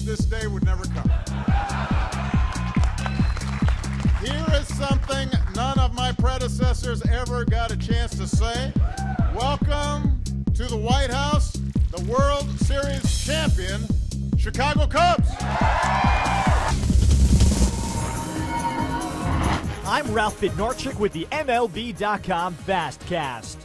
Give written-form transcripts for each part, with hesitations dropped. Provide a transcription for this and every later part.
this day would never come. Here is something none of my predecessors ever got a chance to say. Welcome to the White House, the World Series champion, Chicago Cubs. I'm Ralph Bednarchik with the MLB.com FastCast.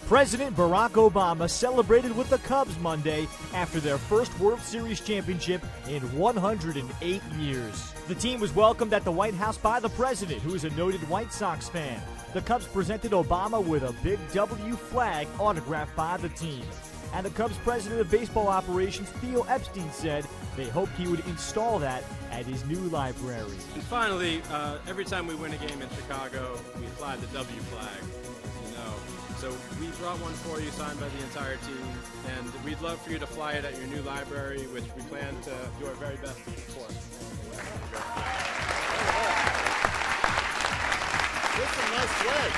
President Barack Obama celebrated with the Cubs Monday after their first World Series championship in 108 years. The team was welcomed at the White House by the president, who is a noted White Sox fan. The Cubs presented Obama with a big W flag autographed by the team. And the Cubs president of baseball operations, Theo Epstein, said they hoped he would install that at his new library. And finally, every time we win a game in Chicago, we fly the W flag, you know. So we brought one for you, signed by the entire team, and we'd love for you to fly it at your new library, which we plan to do our very best to support. That's a nice flag.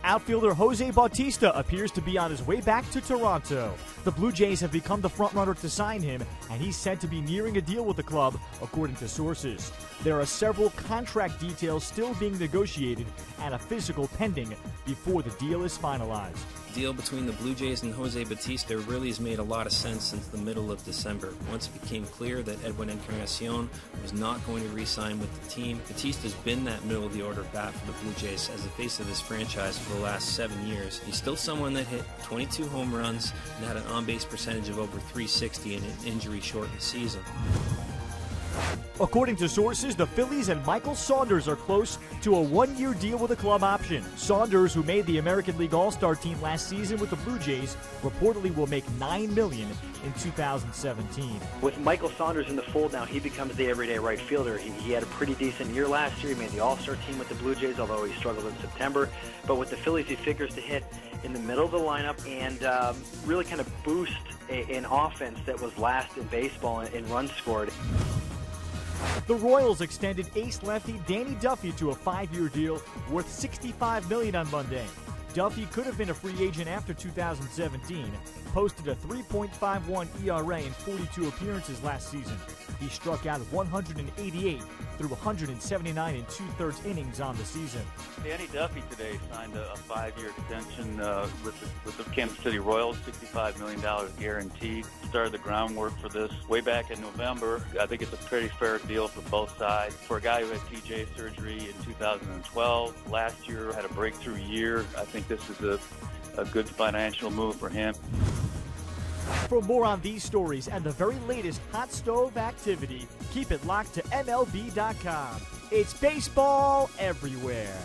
Outfielder Jose Bautista appears to be on his way back to Toronto. The Blue Jays have become the frontrunner to sign him, and he's said to be nearing a deal with the club, according to sources. There are several contract details still being negotiated and a physical pending before the deal is finalized. The deal between the Blue Jays and Jose Bautista really has made a lot of sense since the middle of December. Once it became clear that Edwin Encarnacion was not going to re-sign with the team, Bautista's been that middle-of-the-order bat for the Blue Jays as the face of this franchise for the last 7 years. He's still someone that hit 22 home runs and had an on-base percentage of over .360 in an injury-shortened season. According to sources, the Phillies and Michael Saunders are close to a one-year deal with a club option. Saunders, who made the American League All-Star team last season with the Blue Jays, reportedly will make $9 million in 2017. With Michael Saunders in the fold now, he becomes the everyday right fielder. He had a pretty decent year last year. He made the All-Star team with the Blue Jays, although he struggled in September. But with the Phillies, he figures to hit in the middle of the lineup and really kind of boost an offense that was last in baseball in runs scored. The Royals extended ace lefty Danny Duffy to a 5-year deal worth $65 million on Monday. Duffy could have been a free agent after 2017, posted a 3.51 ERA in 42 appearances last season. He struck out 188 through 179 and two-thirds innings on the season. Danny Duffy today signed a 5-year extension with the Kansas City Royals, $65 million guaranteed. Started the groundwork for this way back in November. I think it's a pretty fair deal for both sides. For a guy who had TJ surgery in 2012, last year had a breakthrough year, I think this is a good financial move for him. For more on these stories and the very latest hot stove activity, keep it locked to MLB.com. It's baseball everywhere.